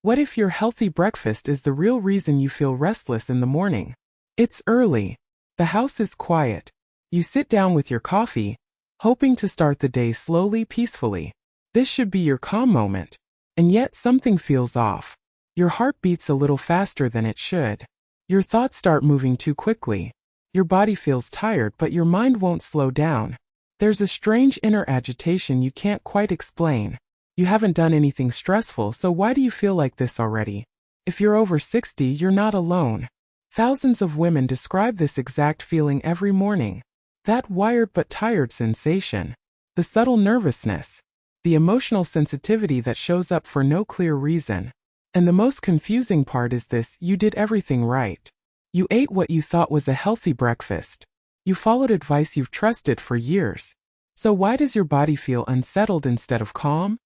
What if your healthy breakfast is the real reason you feel restless in the morning? It's early. The house is quiet. You sit down with your coffee, hoping to start the day slowly, peacefully. This should be your calm moment. And yet something feels off. Your heart beats a little faster than it should. Your thoughts start moving too quickly. Your body feels tired, but your mind won't slow down. There's a strange inner agitation you can't quite explain. You haven't done anything stressful, so why do you feel like this already? If you're over 60, you're not alone. Thousands of women describe this exact feeling every morning. That wired but tired sensation. The subtle nervousness. The emotional sensitivity that shows up for no clear reason. And the most confusing part is this: you did everything right. You ate what you thought was a healthy breakfast. You followed advice you've trusted for years. So why does your body feel unsettled instead of calm?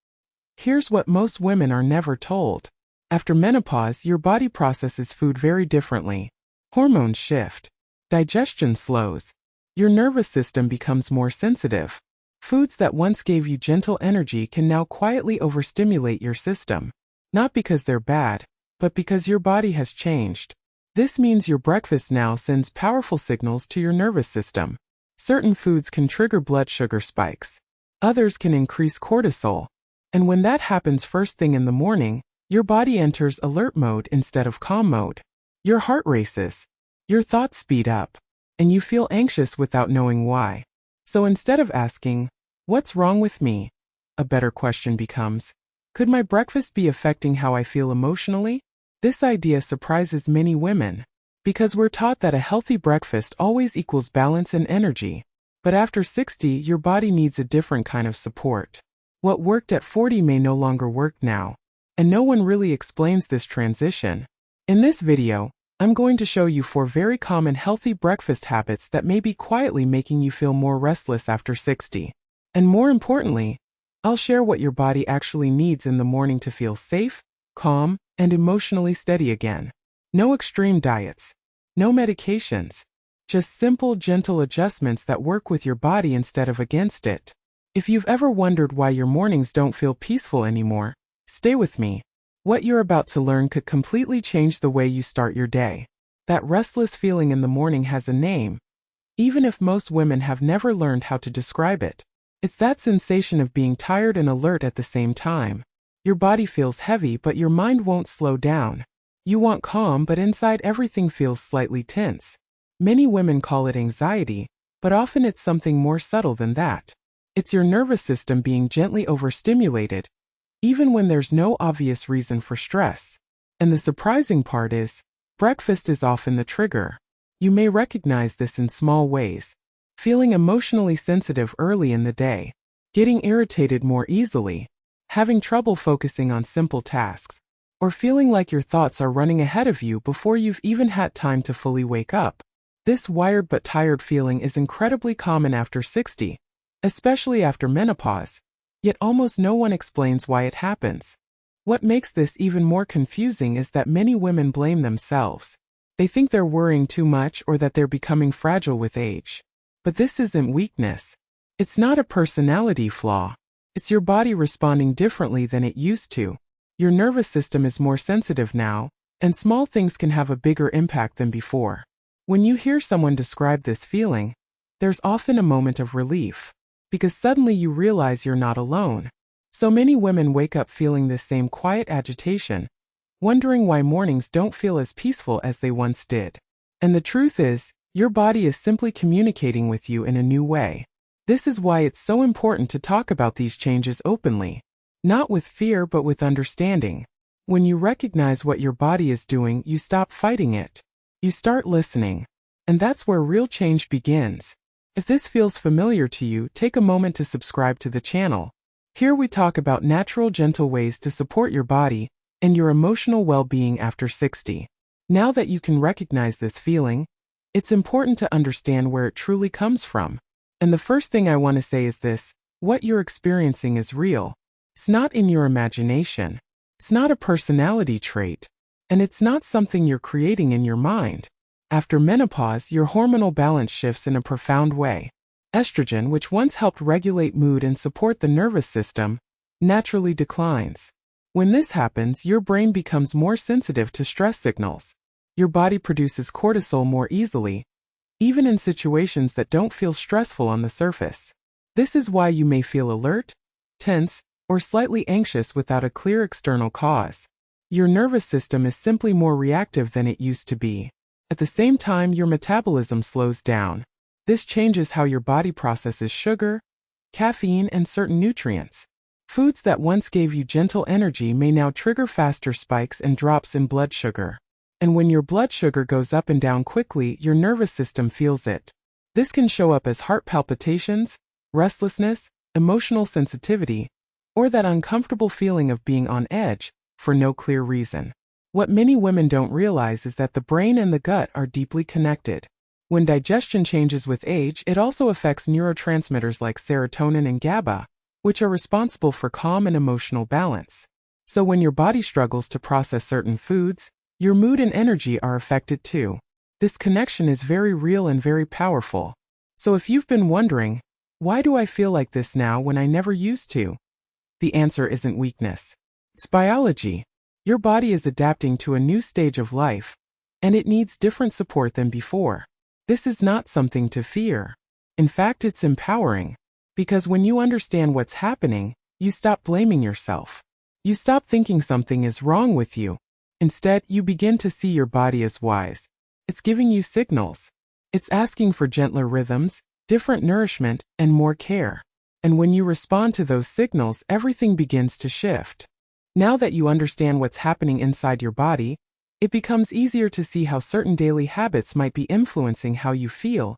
Here's what most women are never told. After menopause, your body processes food very differently. Hormones shift. Digestion slows. Your nervous system becomes more sensitive. Foods that once gave you gentle energy can now quietly overstimulate your system. Not because they're bad, but because your body has changed. This means your breakfast now sends powerful signals to your nervous system. Certain foods can trigger blood sugar spikes. Others can increase cortisol. And when that happens first thing in the morning, your body enters alert mode instead of calm mode. Your heart races. Your thoughts speed up. And you feel anxious without knowing why. So instead of asking, "What's wrong with me?" a better question becomes, "Could my breakfast be affecting how I feel emotionally?" This idea surprises many women, because we're taught that a healthy breakfast always equals balance and energy. But after 60, your body needs a different kind of support. What worked at 40 may no longer work now, and no one really explains this transition. In this video, I'm going to show you 4 very common healthy breakfast habits that may be quietly making you feel more restless after 60. And more importantly, I'll share what your body actually needs in the morning to feel safe, calm, and emotionally steady again. No extreme diets. No medications. Just simple, gentle adjustments that work with your body instead of against it. If you've ever wondered why your mornings don't feel peaceful anymore, stay with me. What you're about to learn could completely change the way you start your day. That restless feeling in the morning has a name, even if most women have never learned how to describe it. It's that sensation of being tired and alert at the same time. Your body feels heavy, but your mind won't slow down. You want calm, but inside everything feels slightly tense. Many women call it anxiety, but often it's something more subtle than that. It's your nervous system being gently overstimulated, even when there's no obvious reason for stress. And the surprising part is, breakfast is often the trigger. You may recognize this in small ways. Feeling emotionally sensitive early in the day. Getting irritated more easily. Having trouble focusing on simple tasks. Or feeling like your thoughts are running ahead of you before you've even had time to fully wake up. This wired but tired feeling is incredibly common after 60, especially after menopause. Yet almost no one explains why it happens. What makes this even more confusing is that many women blame themselves. They think they're worrying too much or that they're becoming fragile with age. But this isn't weakness. It's not a personality flaw. It's your body responding differently than it used to. Your nervous system is more sensitive now, and small things can have a bigger impact than before. When you hear someone describe this feeling, there's often a moment of relief, because suddenly you realize you're not alone. So many women wake up feeling this same quiet agitation, wondering why mornings don't feel as peaceful as they once did. And the truth is, your body is simply communicating with you in a new way. This is why it's so important to talk about these changes openly. Not with fear, but with understanding. When you recognize what your body is doing, you stop fighting it. You start listening. And that's where real change begins. If this feels familiar to you, take a moment to subscribe to the channel. Here we talk about natural, gentle ways to support your body and your emotional well-being after 60. Now that you can recognize this feeling, it's important to understand where it truly comes from. And the first thing I want to say is this: what you're experiencing is real. It's not in your imagination. It's not a personality trait. And it's not something you're creating in your mind. After menopause, your hormonal balance shifts in a profound way. Estrogen, which once helped regulate mood and support the nervous system, naturally declines. When this happens, your brain becomes more sensitive to stress signals. Your body produces cortisol more easily, even in situations that don't feel stressful on the surface. This is why you may feel alert, tense, or slightly anxious without a clear external cause. Your nervous system is simply more reactive than it used to be. At the same time, your metabolism slows down. This changes how your body processes sugar, caffeine, and certain nutrients. Foods that once gave you gentle energy may now trigger faster spikes and drops in blood sugar. And when your blood sugar goes up and down quickly, your nervous system feels it. This can show up as heart palpitations, restlessness, emotional sensitivity, or that uncomfortable feeling of being on edge for no clear reason. What many women don't realize is that the brain and the gut are deeply connected. When digestion changes with age, it also affects neurotransmitters like serotonin and GABA, which are responsible for calm and emotional balance. So when your body struggles to process certain foods, your mood and energy are affected too. This connection is very real and very powerful. So if you've been wondering, why do I feel like this now when I never used to? The answer isn't weakness. It's biology. Your body is adapting to a new stage of life, and it needs different support than before. This is not something to fear. In fact, it's empowering. Because when you understand what's happening, you stop blaming yourself. You stop thinking something is wrong with you. Instead, you begin to see your body as wise. It's giving you signals. It's asking for gentler rhythms, different nourishment, and more care. And when you respond to those signals, everything begins to shift. Now that you understand what's happening inside your body, it becomes easier to see how certain daily habits might be influencing how you feel,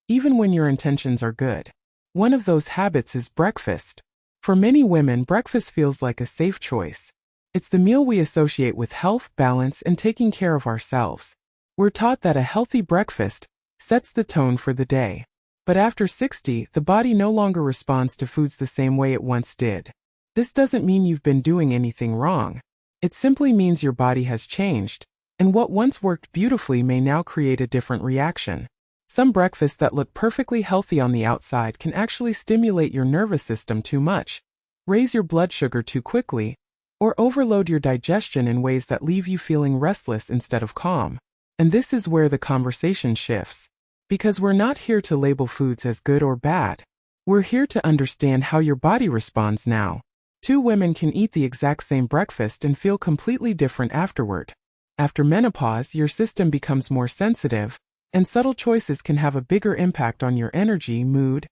even when your intentions are good. One of those habits is breakfast. For many women, breakfast feels like a safe choice. It's the meal we associate with health, balance, and taking care of ourselves. We're taught that a healthy breakfast sets the tone for the day. But after 60, the body no longer responds to foods the same way it once did. This doesn't mean you've been doing anything wrong. It simply means your body has changed, and what once worked beautifully may now create a different reaction. Some breakfasts that look perfectly healthy on the outside can actually stimulate your nervous system too much, raise your blood sugar too quickly, or overload your digestion in ways that leave you feeling restless instead of calm. And this is where the conversation shifts. Because we're not here to label foods as good or bad. We're here to understand how your body responds now. Two women can eat the exact same breakfast and feel completely different afterward. After menopause, your system becomes more sensitive, and subtle choices can have a bigger impact on your energy, mood,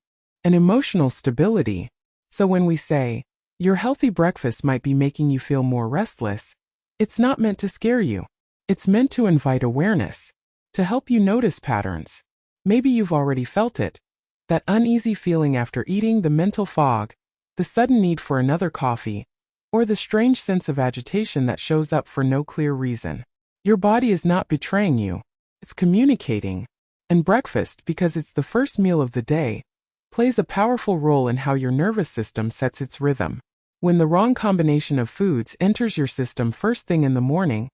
and emotional stability. So when we say, your healthy breakfast might be making you feel more restless, it's not meant to scare you. It's meant to invite awareness, to help you notice patterns. Maybe you've already felt it, that uneasy feeling after eating, the mental fog, the sudden need for another coffee, or the strange sense of agitation that shows up for no clear reason. Your body is not betraying you, it's communicating. And breakfast, because it's the first meal of the day, plays a powerful role in how your nervous system sets its rhythm. When the wrong combination of foods enters your system first thing in the morning,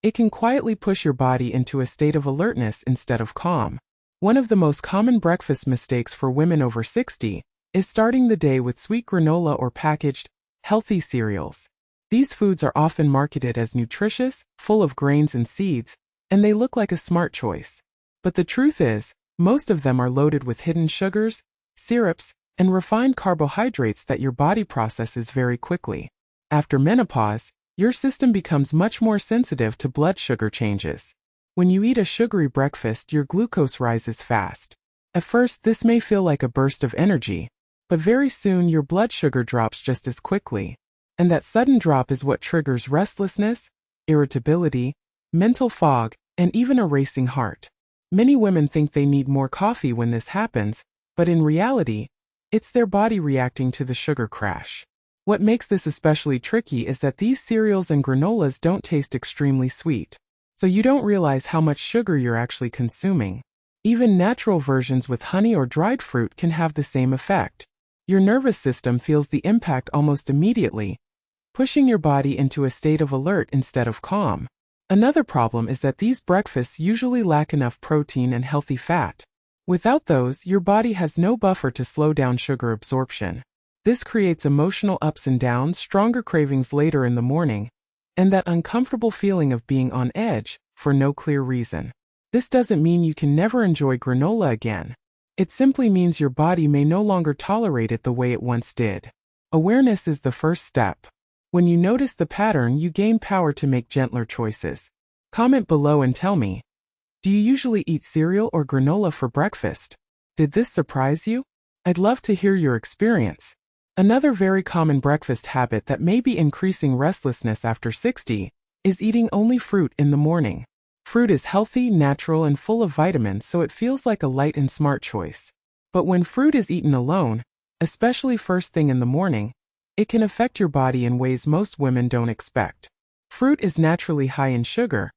it can quietly push your body into a state of alertness instead of calm. One of the most common breakfast mistakes for women over 60 is starting the day with sweet granola or packaged, healthy cereals. These foods are often marketed as nutritious, full of grains and seeds, and they look like a smart choice. But the truth is, most of them are loaded with hidden sugars, syrups, and refined carbohydrates that your body processes very quickly. After menopause, your system becomes much more sensitive to blood sugar changes. When you eat a sugary breakfast, your glucose rises fast. At first, this may feel like a burst of energy, but very soon your blood sugar drops just as quickly. And that sudden drop is what triggers restlessness, irritability, mental fog, and even a racing heart. Many women think they need more coffee when this happens, but in reality, it's their body reacting to the sugar crash. What makes this especially tricky is that these cereals and granolas don't taste extremely sweet, so you don't realize how much sugar you're actually consuming. Even natural versions with honey or dried fruit can have the same effect. Your nervous system feels the impact almost immediately, pushing your body into a state of alert instead of calm. Another problem is that these breakfasts usually lack enough protein and healthy fat. Without those, your body has no buffer to slow down sugar absorption. This creates emotional ups and downs, stronger cravings later in the morning, and that uncomfortable feeling of being on edge for no clear reason. This doesn't mean you can never enjoy granola again. It simply means your body may no longer tolerate it the way it once did. Awareness is the first step. When you notice the pattern, you gain power to make gentler choices. Comment below and tell me, do you usually eat cereal or granola for breakfast? Did this surprise you? I'd love to hear your experience. Another very common breakfast habit that may be increasing restlessness after 60 is eating only fruit in the morning. Fruit is healthy, natural, and full of vitamins, so it feels like a light and smart choice. But when fruit is eaten alone, especially first thing in the morning, it can affect your body in ways most women don't expect. Fruit is naturally high in sugar,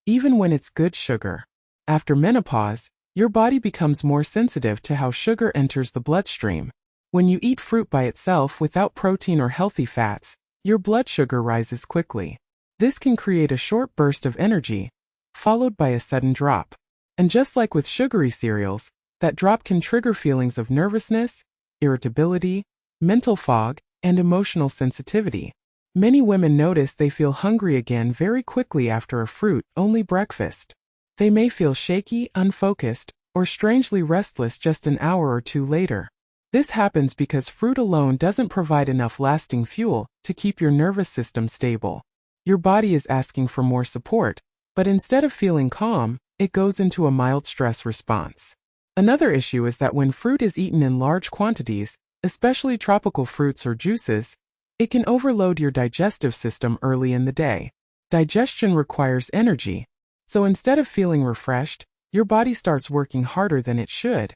even when it's good sugar. After menopause, your body becomes more sensitive to how sugar enters the bloodstream. When you eat fruit by itself without protein or healthy fats, your blood sugar rises quickly. This can create a short burst of energy, followed by a sudden drop. And just like with sugary cereals, that drop can trigger feelings of nervousness, irritability, mental fog, and emotional sensitivity. Many women notice they feel hungry again very quickly after a fruit-only breakfast. They may feel shaky, unfocused, or strangely restless just an hour or two later. This happens because fruit alone doesn't provide enough lasting fuel to keep your nervous system stable. Your body is asking for more support, but instead of feeling calm, it goes into a mild stress response. Another issue is that when fruit is eaten in large quantities, especially tropical fruits or juices, it can overload your digestive system early in the day. Digestion requires energy, so instead of feeling refreshed, your body starts working harder than it should,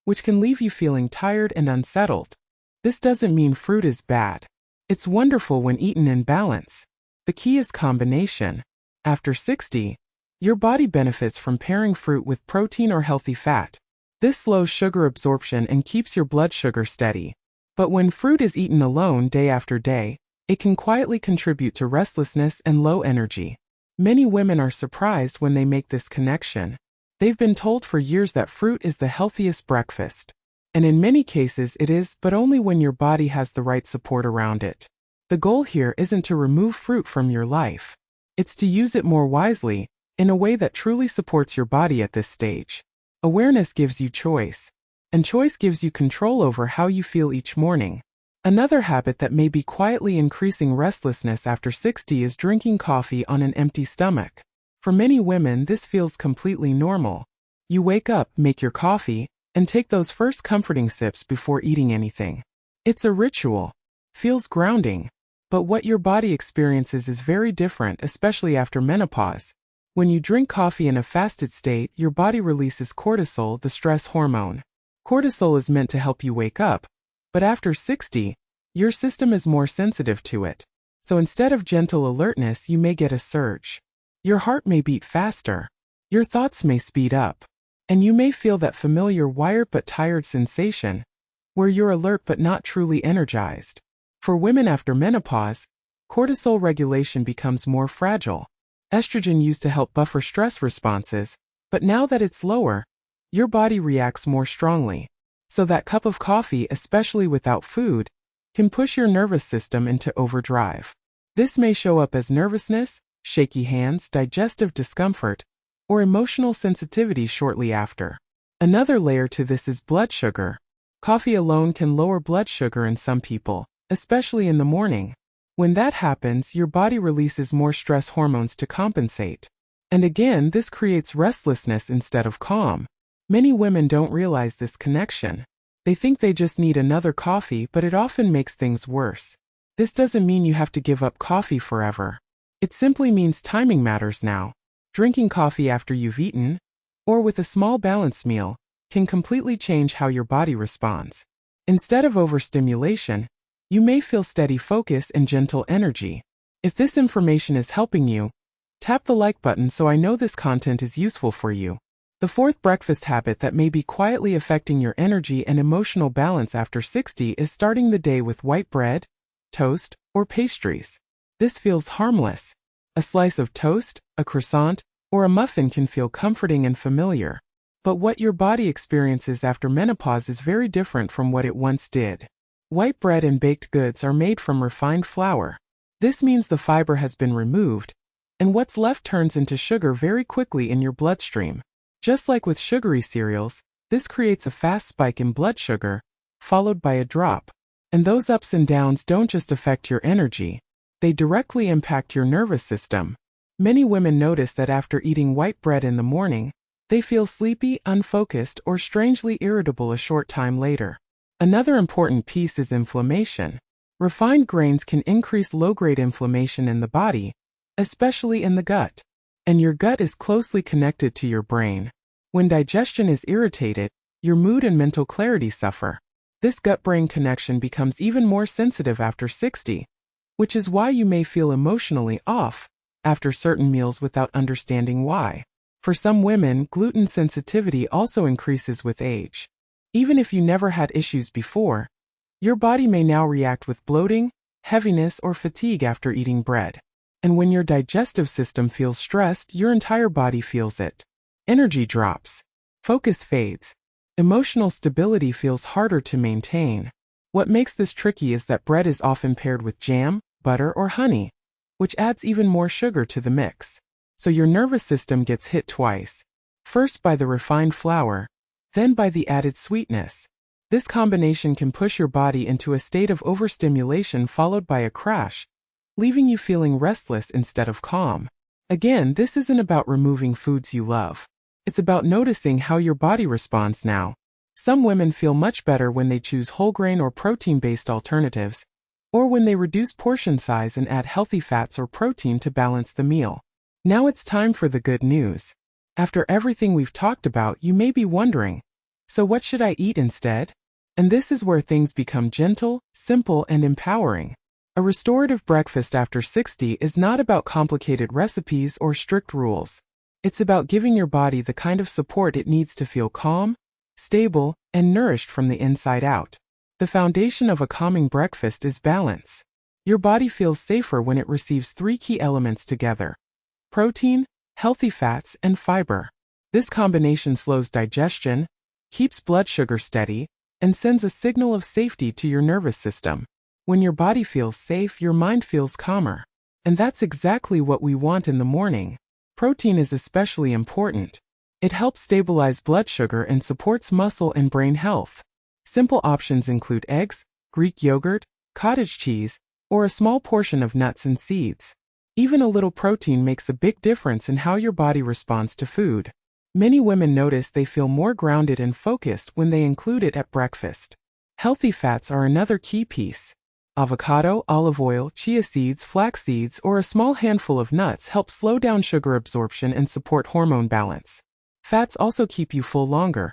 which can leave you feeling tired and unsettled. This doesn't mean fruit is bad. It's wonderful when eaten in balance. The key is combination. After 60, your body benefits from pairing fruit with protein or healthy fat. This slows sugar absorption and keeps your blood sugar steady. But when fruit is eaten alone day after day, it can quietly contribute to restlessness and low energy. Many women are surprised when they make this connection. They've been told for years that fruit is the healthiest breakfast. And in many cases it is, but only when your body has the right support around it. The goal here isn't to remove fruit from your life. It's to use it more wisely, in a way that truly supports your body at this stage. Awareness gives you choice, and choice gives you control over how you feel each morning. Another habit that may be quietly increasing restlessness after 60 is drinking coffee on an empty stomach. For many women, this feels completely normal. You wake up, make your coffee, and take those first comforting sips before eating anything. It's a ritual. Feels grounding. But what your body experiences is very different, especially after menopause. When you drink coffee in a fasted state, your body releases cortisol, the stress hormone. Cortisol is meant to help you wake up, but after 60, your system is more sensitive to it. So instead of gentle alertness, you may get a surge. Your heart may beat faster. Your thoughts may speed up. And you may feel that familiar wired but tired sensation, where you're alert but not truly energized. For women after menopause, cortisol regulation becomes more fragile. Estrogen used to help buffer stress responses, but now that it's lower, your body reacts more strongly. So that cup of coffee, especially without food, can push your nervous system into overdrive. This may show up as nervousness, shaky hands, digestive discomfort, or emotional sensitivity shortly after. Another layer to this is blood sugar. Coffee alone can lower blood sugar in some people, especially in the morning. When that happens, your body releases more stress hormones to compensate. And again, this creates restlessness instead of calm. Many women don't realize this connection. They think they just need another coffee, but it often makes things worse. This doesn't mean you have to give up coffee forever. It simply means timing matters now. Drinking coffee after you've eaten, or with a small balanced meal, can completely change how your body responds. Instead of overstimulation, you may feel steady focus and gentle energy. If this information is helping you, tap the like button so I know this content is useful for you. The fourth breakfast habit that may be quietly affecting your energy and emotional balance after 60 is starting the day with white bread, toast, or pastries. This feels harmless. A slice of toast, a croissant, or a muffin can feel comforting and familiar. But what your body experiences after menopause is very different from what it once did. White bread and baked goods are made from refined flour. This means the fiber has been removed, and what's left turns into sugar very quickly in your bloodstream. Just like with sugary cereals, this creates a fast spike in blood sugar, followed by a drop. And those ups and downs don't just affect your energy, they directly impact your nervous system. Many women notice that after eating white bread in the morning, they feel sleepy, unfocused, or strangely irritable a short time later. Another important piece is inflammation. Refined grains can increase low-grade inflammation in the body, especially in the gut. And your gut is closely connected to your brain. When digestion is irritated, your mood and mental clarity suffer. This gut-brain connection becomes even more sensitive after 60, which is why you may feel emotionally off after certain meals without understanding why. For some women, gluten sensitivity also increases with age. Even if you never had issues before, your body may now react with bloating, heaviness, or fatigue after eating bread. And when your digestive system feels stressed, your entire body feels it. Energy drops. Focus fades. Emotional stability feels harder to maintain. What makes this tricky is that bread is often paired with jam, butter, or honey, which adds even more sugar to the mix. So your nervous system gets hit twice. First by the refined flour, then by the added sweetness. This combination can push your body into a state of overstimulation followed by a crash, leaving you feeling restless instead of calm. Again, this isn't about removing foods you love. It's about noticing how your body responds now. Some women feel much better when they choose whole grain or protein-based alternatives, or when they reduce portion size and add healthy fats or protein to balance the meal. Now it's time for the good news. After everything we've talked about, you may be wondering, so what should I eat instead? And this is where things become gentle, simple, and empowering. A restorative breakfast after 60 is not about complicated recipes or strict rules. It's about giving your body the kind of support it needs to feel calm, stable, and nourished from the inside out. The foundation of a calming breakfast is balance. Your body feels safer when it receives three key elements together: protein, healthy fats, and fiber. This combination slows digestion, keeps blood sugar steady, and sends a signal of safety to your nervous system. When your body feels safe, your mind feels calmer. And that's exactly what we want in the morning. Protein is especially important. It helps stabilize blood sugar and supports muscle and brain health. Simple options include eggs, Greek yogurt, cottage cheese, or a small portion of nuts and seeds. Even a little protein makes a big difference in how your body responds to food. Many women notice they feel more grounded and focused when they include it at breakfast. Healthy fats are another key piece. Avocado, olive oil, chia seeds, flax seeds, or a small handful of nuts help slow down sugar absorption and support hormone balance. Fats also keep you full longer,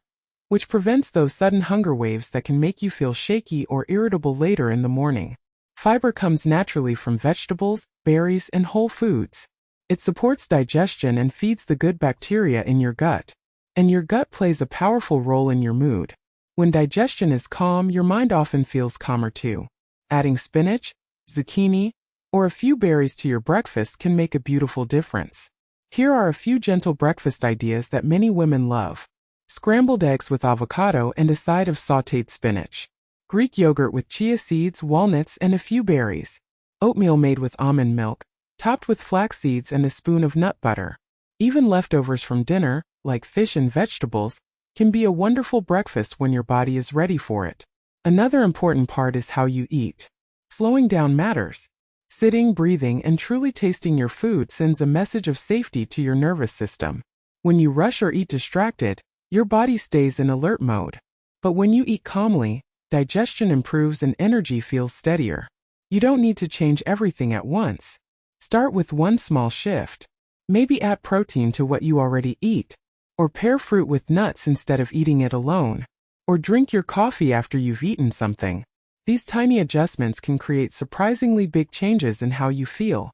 which prevents those sudden hunger waves that can make you feel shaky or irritable later in the morning. Fiber comes naturally from vegetables, berries, and whole foods. It supports digestion and feeds the good bacteria in your gut. And your gut plays a powerful role in your mood. When digestion is calm, your mind often feels calmer too. Adding spinach, zucchini, or a few berries to your breakfast can make a beautiful difference. Here are a few gentle breakfast ideas that many women love. Scrambled eggs with avocado and a side of sautéed spinach. Greek yogurt with chia seeds, walnuts, and a few berries. Oatmeal made with almond milk, topped with flax seeds and a spoon of nut butter. Even leftovers from dinner, like fish and vegetables, can be a wonderful breakfast when your body is ready for it. Another important part is how you eat. Slowing down matters. Sitting, breathing, and truly tasting your food sends a message of safety to your nervous system. When you rush or eat distracted, your body stays in alert mode. But when you eat calmly, digestion improves and energy feels steadier. You don't need to change everything at once. Start with one small shift. Maybe add protein to what you already eat, or pair fruit with nuts instead of eating it alone, or drink your coffee after you've eaten something. These tiny adjustments can create surprisingly big changes in how you feel.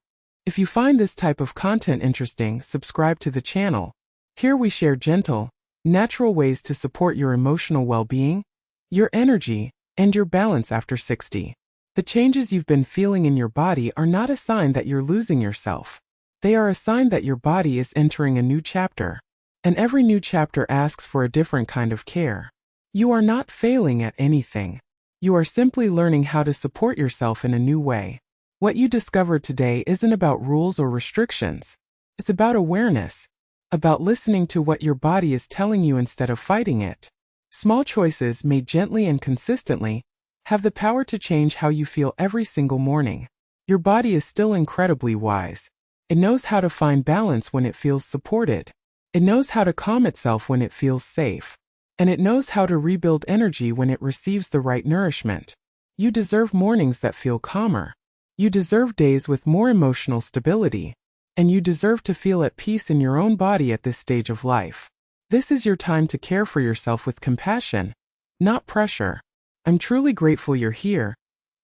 If you find this type of content interesting, subscribe to the channel. Here we share gentle, natural ways to support your emotional well-being, your energy, and your balance after 60. The changes you've been feeling in your body are not a sign that you're losing yourself. They are a sign that your body is entering a new chapter. And every new chapter asks for a different kind of care. You are not failing at anything. You are simply learning how to support yourself in a new way. What you discover today isn't about rules or restrictions. It's about awareness, about listening to what your body is telling you instead of fighting it. Small choices made gently and consistently have the power to change how you feel every single morning. Your body is still incredibly wise. It knows how to find balance when it feels supported. It knows how to calm itself when it feels safe. And it knows how to rebuild energy when it receives the right nourishment. You deserve mornings that feel calmer. You deserve days with more emotional stability. And you deserve to feel at peace in your own body at this stage of life. This is your time to care for yourself with compassion, not pressure. I'm truly grateful you're here,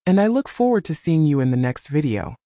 and I look forward to seeing you in the next video.